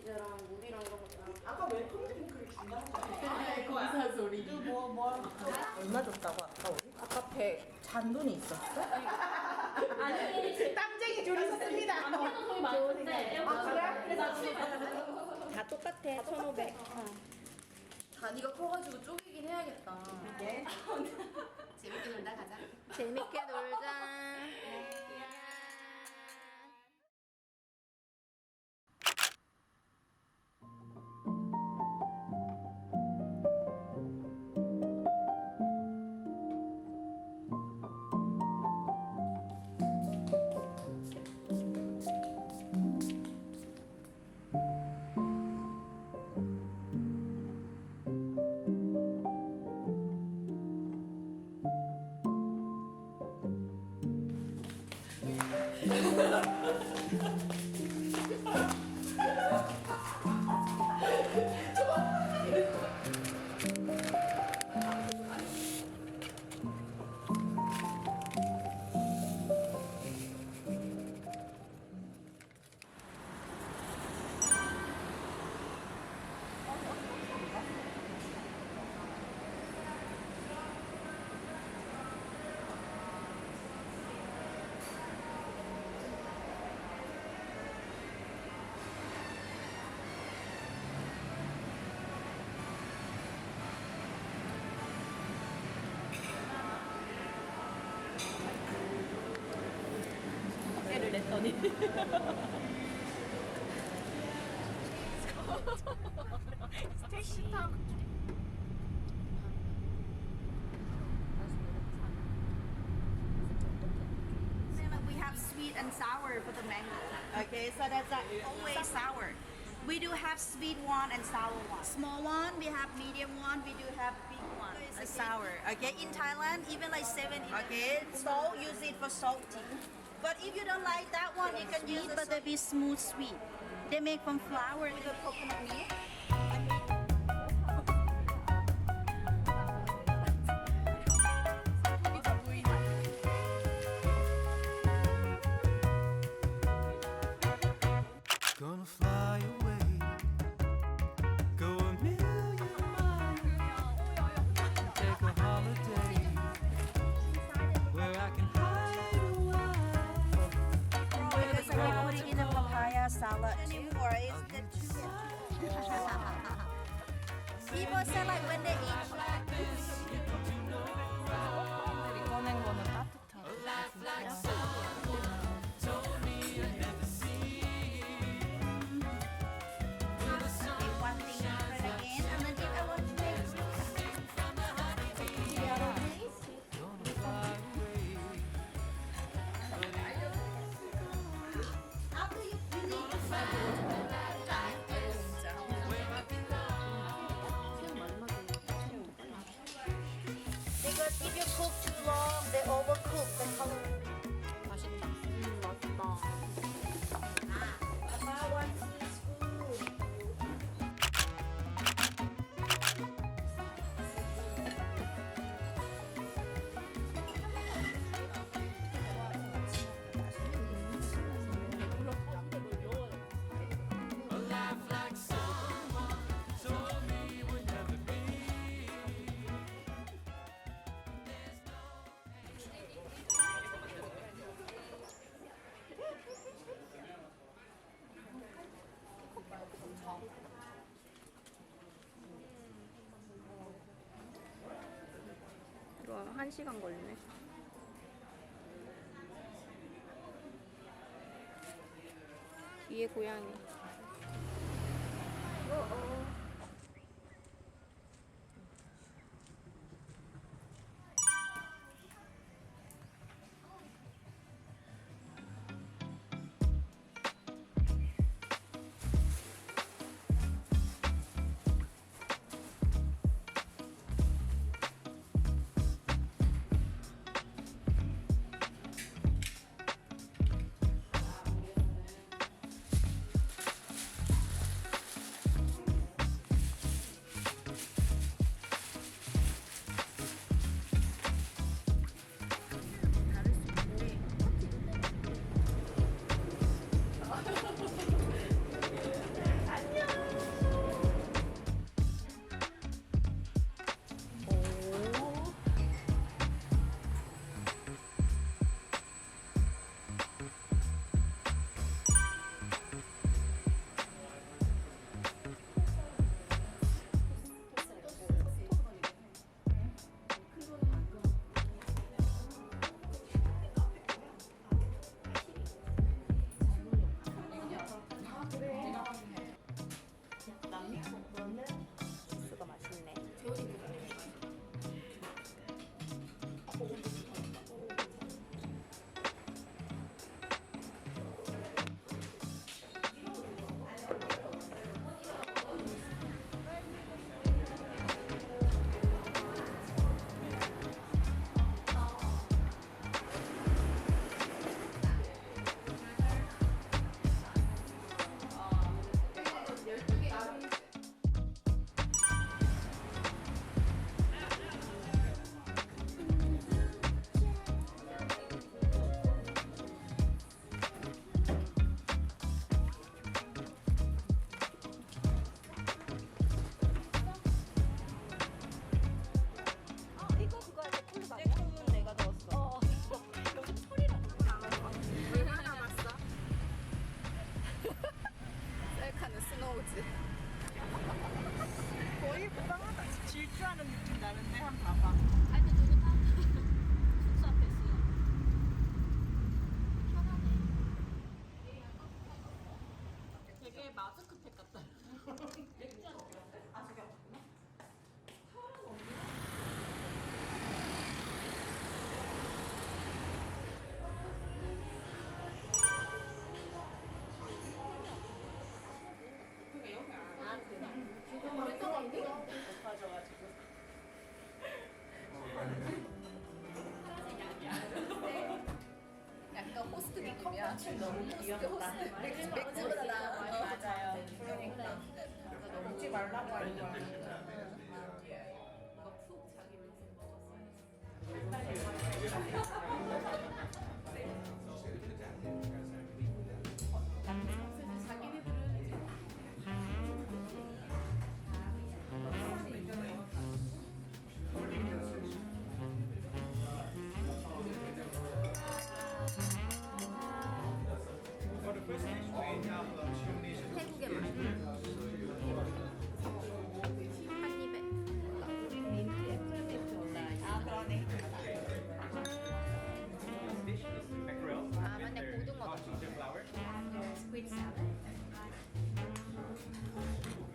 치즈랑 물이랑 이런 거 좀. 아까 웰컴 드링크를 준다 하잖아요. 아, 거기서 소리. 얼마 줬다고 아까 우리? 아까 100. 잔돈이 있었어? 아니, 땀쟁이 둘이 있었습니다. 남편은 거의 많은데. 아, 그래? 그래서 다 똑같아. 1,500. 단위가 커가지고 쪼개긴 해야겠다. 네. 재밌게 놀다 가자. 재밌게 놀자. 애를 냈더니. We have sweet and sour for the mango. Okay, so that's always sour. We do have sweet one and sour one. Small one, we have medium one, we do have big one. It's sour. Okay, in Thailand, even like 7. Okay, salt use it for salty. But if you don't like that one, you can use but they be smooth sweet. They make from flour with the coconut milk. Gonna fly away, go a million miles, take a holiday where I can hide away. Because I put it in a papaya salad anymore. It's the people say like when they eat 꺼낸 거는 따뜻하고. one thing different again, and then if I want to make after you need to because if you cook too long, they overcook the color. 맛있다. 맛있다. About 1 teaspoon. A life like someone told me would never be. 이거 1시간 걸리네. 뒤에 고양이. 마스크팩 같다. 아, 저기 없구나. 약간 호스트 느낌이야. 너무 귀엽다. 맥주보다 나. 맞아요. 그러니까. 먹지 말라고 하는 거야. 이거 푹 자기면서 먹었어요. 자기네들은 For the first stage, we have two nations. 태국의 맛. 한 입에. 아, 그러네. This dish is mackerel 아, with 맞네. their 고등어다. hot ginger flour, squid salad.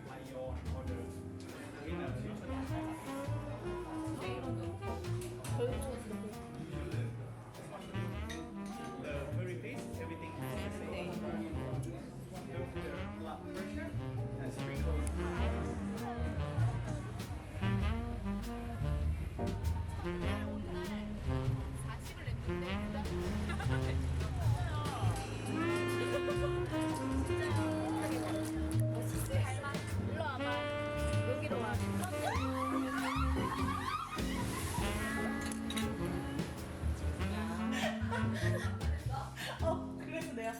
mayo, or the the curry paste, everything is the same. The blood pressure and sprinkles. 사식을 냈는데 일로 와봐. 여기로 와. 그래서 내가